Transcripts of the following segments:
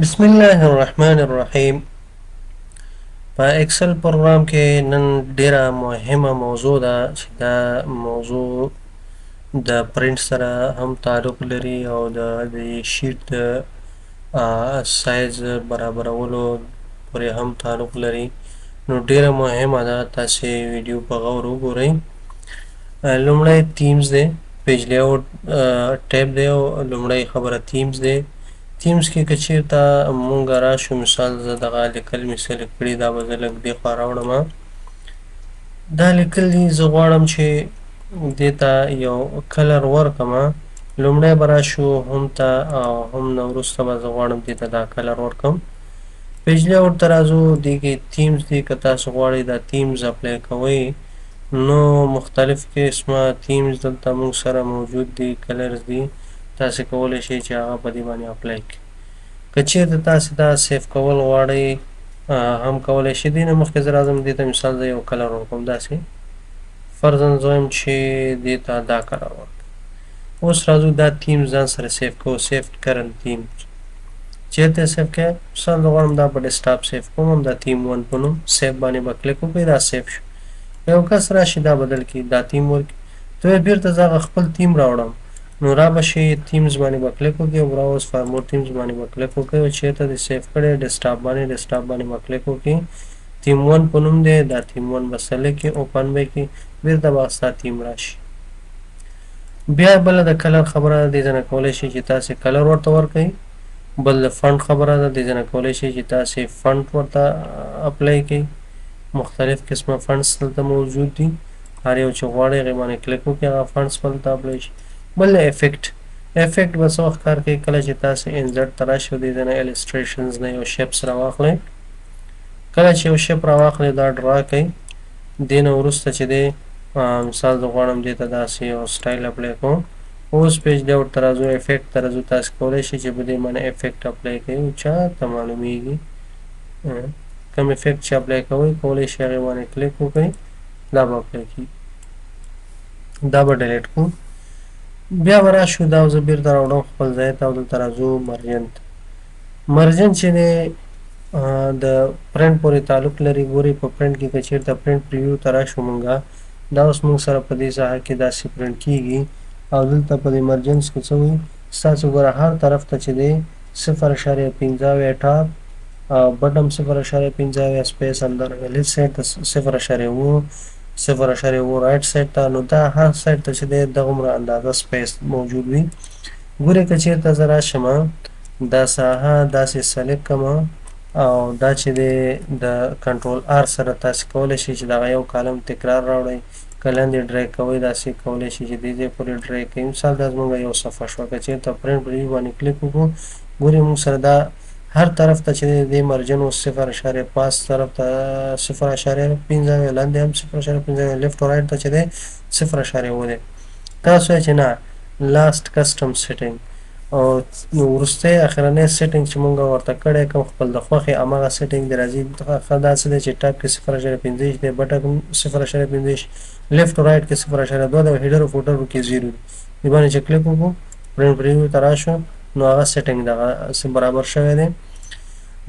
بسم الله الرحمن الرحیم. په ایکسل پروګرام کې نن ډیره مهمه موضوع ده چې دا موضوع د پرنټ سره هم تعلق لري او د شیټ د سایز برابرولو پورې هم تعلق لري. نو ډیره مهمه ده تاسې ویډیو په غور وګورئ. لومړی تیمز دی، پیج لیاوټ ټیب دی او لومړی خبره تیمز دی. تیمز کې که چېرته مونږ راشو، مثال زه دغه لیکل مې سلیکټ کړي، دا به زه لږ دې خوا راوړم. دا لیکل دي، زه غواړم چې دې ته یو کلر ورکړم. لومړی به راشو هم ته او هم نه وروسته به زه غواړم دې ته دا کلر ورکړم. پیج لیاوټ ته راځو، دې کې تیمز دي. که تاسو غواړئ دا تیمز اپلای کوئ نو مختلف قسمه تیمز دلته مونږ سره موجود دي، کلرز دي. تاسې کولی شئ چې هغه په دې باندې اپلای کړئ. که چېرته تاسې دا سیف کول غواړئ هم کولی شئ. دې نه مخکې زه راځم دې ته مثال زه یو کلر ورکوم، داسې فرضاً زه وایم چې دې ته دا کلر ورکړم. اوس راځو دا تیمز ځان سره سیف کوو، سیف کرنټ تیمز. چېرته سیف کوئ؟ مثال زه غواړم دا په ډیسکټاپ سیف کوم، هم دا تیم 1 په نوم سیف باندې به کلیک وکړئ، دا سیف شو. یو کس راشي دا بدل کړي، دا تیم ورکړي، ته بیرته زه هغه خپل تیم راوړم. نو را به شي تیمز باندې به کلیک وکړئ او براوز فار مور تیمز باندې به کلیک وکړئ او چېرته دې سیف کړی ډیسکټاپ باندې به کلیک وکړئ. تیم 1 په نوم دی، دا تیم 1 به سلیکټ کړئ، اوپن به کړئ، بیرته به ستا تیم راشي. بیا بله د کلر خبره ده، دې ځای نه کولی شئ چې تاسې کلر ورته ورکړئ. بل د فنټ خبره ده، دې ځای نه کولی شئ چې تاسې فنټ ورته اپلای کړئ. مختلف قسمه فنټس دلته موجود دي، هر یو چې غواړئ هغې باندې کلیک وکړئ، هغه فنټس به دلته اپلای شي. بل افیکټ، افیکټ به څه وخت کار کوي؟ کله چې تاسې انزرټ ته راشئ او دې ځای نه السټریشنز نه یو شیپس راواخلئ. کله چې یو شیپ راواخلئ دا ډرا کړئ. دې نه وروسته چې دی مثال زه غواړم دې ته داسې یو سټایل اپلای کوم. اوس پیج لیاوټ ته راځو، افیکټ ته راځو. تاسې کولی شئ چې په دې باندې افیکټ اپلای کوئ. چاته معلومیږي کوم افیکټ چې اپلای کوئ کولی شئ هغې باندې کلیک وکړئ، دا به اپلای کېږي. دا به ډیلیټ کړو. بیا به راشو، دا زه بیرته راوړم خپل ځای ته او دلته راځو مرجن ته. مرجن چې دی د پرنټ پورې تعلق لري. ګورئ په پرنټ کې که چېرته پرنټ پریویو ته راشو مونږه، دا اوس مونږ سره په دې ساحه کې داسې پرنټ کېږي او دلته په دې مرجنس کې څه وي ستاسو ګوره هر طرف ته چې دی 0.15 ټاپ او بټم 0.15 سپیس همدارنګه لیفټ سایډ ته 0.2 0.2 رایټ سایډ ته. نو دا هر سایډ ته چې دی دغومره اندازه سپیس موجود وي. ګورئ که چېرته زه راشم دا ساحه داسې سلیکټ کړم او دا چې دی د کنټرول آر سره تاسې کولی شئ چې دغه یو کالم تکرار راوړئ. که لاندې ډریګ کوئ داسې کولی شئ چې دې ځای پورې ډریګ کړئ. مثال دا زموږ یو صفحه شوه، که چېرته پرنټ پریویو باندې کلیک وکړو ګورئ موږ سره دا هر طرف ته چې دی دې مرجن اوس 0.5 طرف ته 0.15 لاندې هم 0.15 لیفټ او رایټ ته چې دی 0.2 دی. تاسو وایئ چې نه لاست کسټم سیټینګ او وروستی اخرنی سیټینګ چې مونږ ورته کړی کوم خپل د خوښې هماغه سیټینګ دی راځي. ښه داسې دی چې ټاپ کې 0.15 دی، بټن 0.15، لیفټ او رایټ کې 0.2 دی او هیډر او فوټر کې 0 دی. دې باندې چې کلیک وکړو پرنټ پریویو ته راشو نو هغه سیټینګ دغه برابر شوی دی.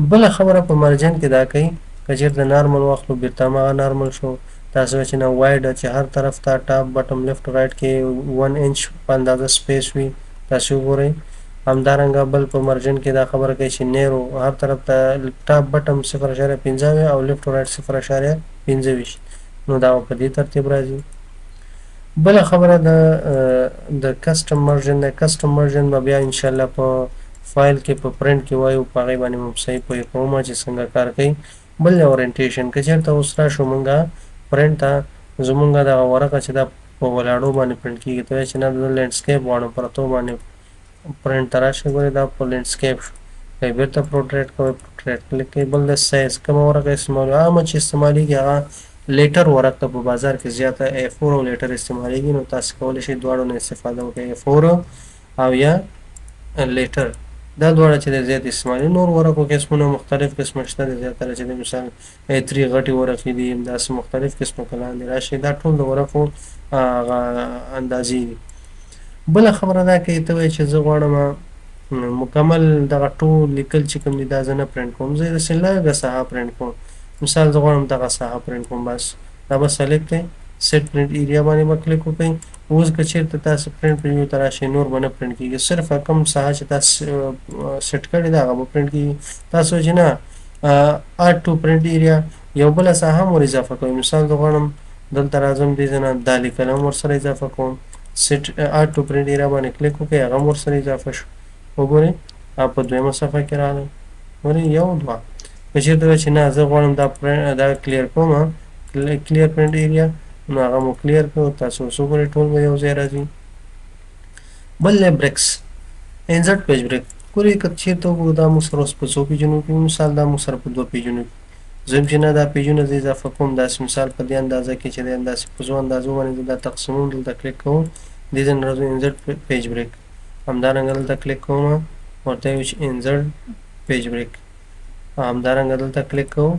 بله خبره په مرجن کې دا کوي، که چېرته نارمل واخلو بیرته هماغه نارمل شو. تاسو وایئ چې نه وایډ چې هر طرف ته ټاپ بټم لیفټ رایټ کې 1 انچ په اندازه سپیس وي، تاسو وګورئ. همدارنګه بل په مرجن کې دا خبره کوي چې نیرو هر طرف ته ټاپ بټم 0.15 او لیفټ رایټ 0.25. نو دا په دې ترتیب راځي. بله خبره د کسټم مرجن دی. کسټم مرجن به بیا انشاءالله په فایل کې په پرنټ کې وایو، په هغې باندې مو صحیح پوهې کوم چې څنګه کار کوي. بل اورینټیشن، که چېرته اوس راشو مونږه پرنټ ته، زمونږ دغه ورقه چې دا په ولاړو باندې پرنټ کېږي، ته وایې چې نه زه لینډسکیپ غواړم پرتو باندې پرنټ ته راشئ. ګورئ دا په لینډسکیپ شو، که بیرته پروټریټ کوئ پروټریټ کلیک کوئ. بل د سایز کومه ورقه استعمالوي؟ عامه چې استعمالیږي هغه لیټر ورق ته په بازار کې زیاته A4 او لیټر استعمالیږي. نو تاسې کولی شئ دواړو نه استفاده وکړئ، A4 او یا لیټر، دا دواړه چې د زیات استعمالي. نور ورقو قسمونه مختلف قسمه شته دي، زیاتره چې د مثال A3 غټې ورقې دي، همداسې مختلف قسمه که لاندې راشي دا ټول د ورقو اندازې دي. بله خبره دا کوي ته وایې چې زه غواړم مکمل دغه ټول لیکل چې کوم دي دا زه نه پرنټ کوم، زه داسې لږه ساحه پرنټ کوم. مثال زه غواړم دغه ساحه پرنټ کوم، بس دا به سلیکټ کړئ، سیټ پرنټ ایریا باندې به کلیک وکړئ. اوس که چېرته تاسو پرنټ پریویو ته راشئ نور به نه پرنټ کېږي، صرف کوم ساحه چې تاسو سیټ کړې ده هغه به پرنټ کېږي. تاسو چې نه اډ ټو پرنټ ایریا یو بله ساحه هم ور اضافه کوئ. مثال زه غواړم دلته راځم دې ځای نه دا لیکل هم ورسره اضافه کوم، سیټ اډ ټو پرنټ ایریا باندې کلیک وکړئ، هغه هم ورسره اضافه شو. وګورئ په دویمه صفحه کې راغلی، ګورئ یو دوه. که چېرته وایي چې نه زه غواړم دا کلیر کوم، کلیر پرنټ ایریا، نو هغه مو کلیر کړو. تاسو اوس وګورئ ټول به یو ځای راځي. بل دی بریکس، انسرټ پیج بریک. ګورئ که چېرته وګورو دا موږ سره اوس په څو پیجونو کې، مثال دا موږ سره په 2 پیجونو کې. زه چې نه دا پیجونه زه اضافه کوم، داسې مثال په دې اندازه کې چې دی داسې په څو اندازو باندې زه دا تقسیموم، دلته کلیک کوم، دې ځای نه راځو انسرټ پیج بریک، همدارنګه دلته کلیک کوم، ورته وایو چې انسرټ پیج بریک، همدارنګه دلته کلیک کوو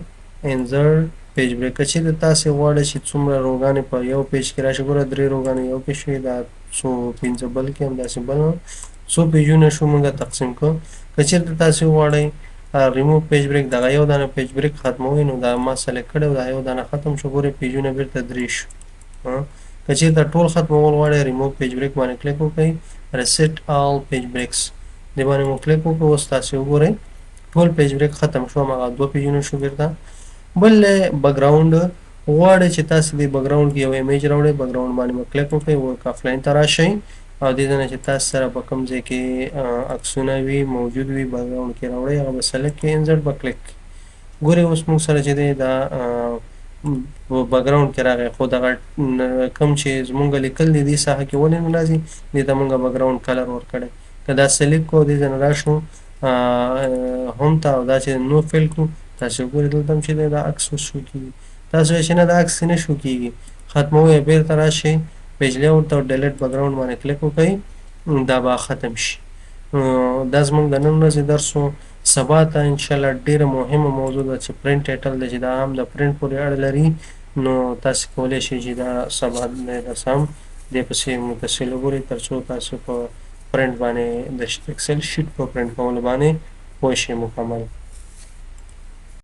انسرټ پیج بریک. که چېرته تاسې غواړئ چې څومره روګانې په یو پیج کې راشي، ګوره 3 روګانې یو کې شوي، دا څو 5 بل کې همداسې بل څو پیجونه شو مونږ تقسیم کړو. که چېرته تاسې وغواړئ ریموو پیج بریک، دغه یو دانه پیج بریک ختموئ، نو دا ما سلیکټ کړی و، دا یو دانه ختم شو، ګورئ پیجونه بېرته 3 شو. که چېرته ټول ختمول غواړئ ریموو پیج بریک باندې کلیک وکړئ، ریسیټ آل پیج بریکس دې باندې مو کلیک وکړو. اوس تاسې وګورئ ټول پیج بریک ختم شو، هماغه 2 پیجونه شو بېرته. بل بکګراوند، غواړئ چې تاسې د بکګراوند کې یو ایمیج راوړئ، بکګراوند باندې به کلیک وکړئ، ورک آفلاین ته راشئ او دې ځای نه چې تاسو سره په کوم ځای کې عکسونه وي موجود وي بکګراوند کې راوړئ، هغه به سلیکټ کړئ، انسرټ به کلیک کړئ. ګورئ اوس موږ سره چې دی دا بکګراوند کې راغی، خو دغه کوم چې زمونږ لیکل دي دې ساحه کې ولې نه راځي، دې ته مونږ بکګراوند کلر ورکړی. که دا سلیکټ کړو دې ځای نه راشو هم ته او دا چې نو فیل کړو، تاسې وګورئ دلته هم چې دی دا عکس اوس شو کېږي. تاسو وایئ چې نه دا عکس نه شو کېږي، ختموئ یې بېرته راشئ پیج لیاوټ ته او ډیلیټ بکګراوند باندې کلیک وکړئ، دا به ختم شي. دا زموږ د نن ورځې درس و. سبا ته انشاءالله ډېره مهمه موضوع ده چې پرنټ ټایټل دی چې دا هم د پرنټ پورې اړه لري، نو تاسې کولی شئ چې دا سبا درس هم دې پسې متصل وګورئ تر څو تاسو په پرنټ باندې د ایکسل شیټ په پرنټ کولو باندې پوه شئ مکمل.